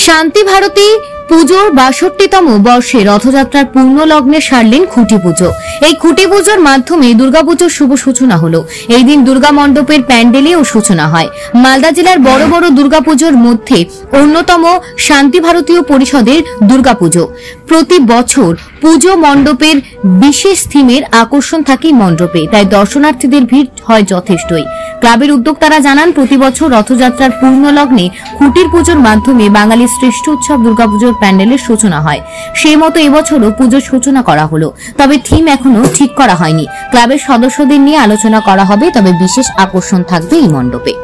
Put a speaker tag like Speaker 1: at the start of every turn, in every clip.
Speaker 1: শান্তি ভারতী পুজোর ৬২তম বর্ষে রথযাত্রার পূর্ণ লগ্নে সারলেন খুঁটি পুজো। এই খুঁটি পুজোর মাধ্যমে দুর্গাপুজোর শুভ সূচনা হলো। এই দিন দুর্গা মণ্ডপের প্যান্ডেলেও সূচনা হয়। মালদা জেলার বড় বড় দুর্গাপুজোর মধ্যে অন্যতম শান্তি ভারতীয় পরিষদের দুর্গাপুজো। প্রতি বছর পুজো মণ্ডপের বিশেষ থিমের আকর্ষণ থাকে মণ্ডপে, তাই দর্শনার্থীদের ভিড় হয় যথেষ্টই। ক্লাবের উদ্যোক্তারা জানান, প্রতি বছর রথযাত্রার পূর্ণ লগ্নে খুঁটির পুজোর মাধ্যমে বাঙালির শ্রেষ্ঠ উৎসব দুর্গাপুজোর প্যান্ডেলের সূচনা হয়। সেই মতো এবছরও পুজোর সূচনা করা হলো, তবে থিম এখনো ঠিক করা হয়নি। ক্লাবের সদস্যদের নিয়ে আলোচনা করা হবে, তবে বিশেষ আকর্ষণ থাকবে এই মণ্ডপে।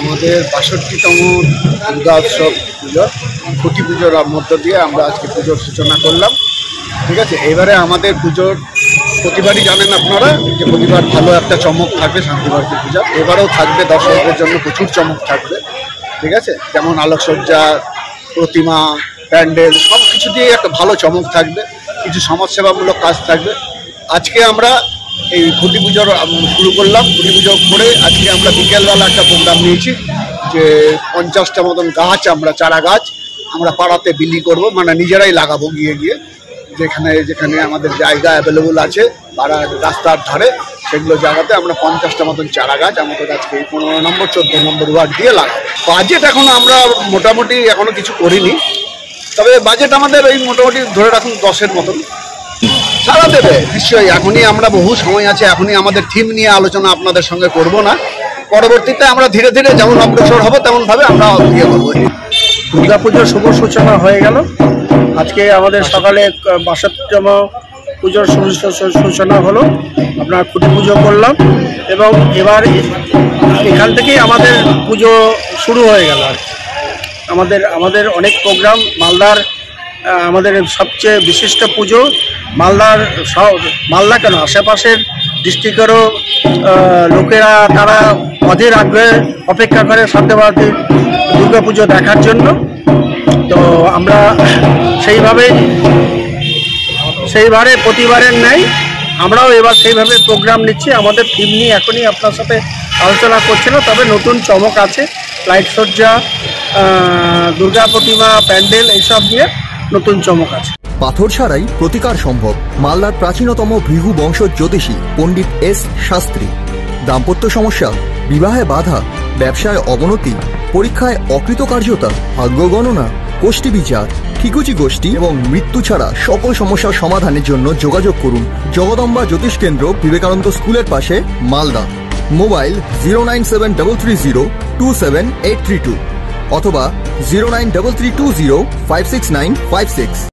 Speaker 2: আমাদের ৬২তম দুর্গা উৎসব পুজো খুঁটি পুজোর মধ্য দিয়ে আমরা আজকে পুজোর সূচনা করলাম। ঠিক আছে, এবারে আমাদের পুজোর প্রতিবারই জানেন আপনারা যে প্রতিবার ভালো একটা চমক থাকবে শান্তি ভারতী পূজা। এবারেও থাকবে, দর্শকদের জন্য প্রচুর চমক থাকবে। ঠিক আছে, যেমন আলোকসজ্জা, প্রতিমা, প্যান্ডেল সব কিছু দিয়ে একটা ভালো চমক থাকবে। কিছু সমাজসেবামূলক কাজ থাকবে। আজকে আমরা এই খুঁটি পুজোর শুরু করলাম। খুঁটি পুজো করে আজকে আমরা বিকেলবেলা একটা প্রোগ্রাম নিয়েছি যে 50টা মতন গাছ, আমরা চারা গাছ আমরা পাড়াতে বিলি করব, মানে নিজেরাই লাগাবো গিয়ে গিয়ে যেখানে যেখানে আমাদের জায়গা অ্যাভেলেবল আছে পাড়ার রাস্তার ধারে, সেগুলো জায়গাতে আমরা 50টা মতন চারা গাছ আমাদের আজকে 15 নম্বর 14 নম্বর ওয়ার্ড দিয়ে লাগাবো। বাজেট এখনো আমরা মোটামুটি এখনো কিছু করিনি, তবে বাজেট আমাদের ওই মোটামুটি ধরে রাখুন 10-এর মতন সারা দেবে নিশ্চয়ই। এখনই আমরা বহু সময় আছে, এখনই আমাদের থিম নিয়ে আলোচনা আপনাদের সঙ্গে করব না। পরবর্তীতে আমরা ধীরে ধীরে যেমন অগ্রসর হবো তেমনভাবে আমরা ইয়ে করবো।
Speaker 3: দুর্গাপুজোর শুভ সূচনা হয়ে গেল। আজকে আমাদের সকালে ৬২তম পুজোর সূচনা হলো। আপনার খুঁটি পুজো করলাম এবং এবার এখান থেকেই আমাদের পুজো শুরু হয়ে গেল। আর আমাদের অনেক প্রোগ্রাম, মালদার আমাদের সবচেয়ে বিশিষ্ট পুজো। মালদা কেন, আশেপাশের ডিস্ট্রিক্টেরও লোকেরা তারা অধীর আগ্রহে অপেক্ষা করে শান্তি ভারতী দুর্গা পুজো দেখার জন্য। তো আমরা সেইভাবে প্রতিবারের নেই আমরাও এবার সেইভাবে প্রোগ্রাম নিচ্ছি। আমাদের থিম নিয়ে এখনই আপনার সাথে আলোচনা করছি না, তবে নতুন চমক আছে। লাইট সজ্জা, দুর্গা প্রতিমা, প্যান্ডেল এইসব নিয়ে নতুন চমক আছে।
Speaker 4: পাথর ছাড়াই প্রতিকার সম্ভব। মালদার প্রাচীনতম ভৃগু বংশ জ্যোতিষী পণ্ডিত এস শাস্ত্রী। দাম্পত্য সমস্যা, বিবাহে বাধা, ব্যবসায় অবনতি, পরীক্ষায় অকৃতকার্যতা, ভাগ্য গণনা, গোষ্ঠী বিচার, ঠিকুচি গোষ্ঠী এবং মৃত্যু ছাড়া সকল সমস্যার সমাধানের জন্য যোগাযোগ করুন জগদম্বা জ্যোতিষ কেন্দ্র, বিবেকানন্দ স্কুলের পাশে, মালদা। মোবাইল 09733027832 অথবা 09332056956।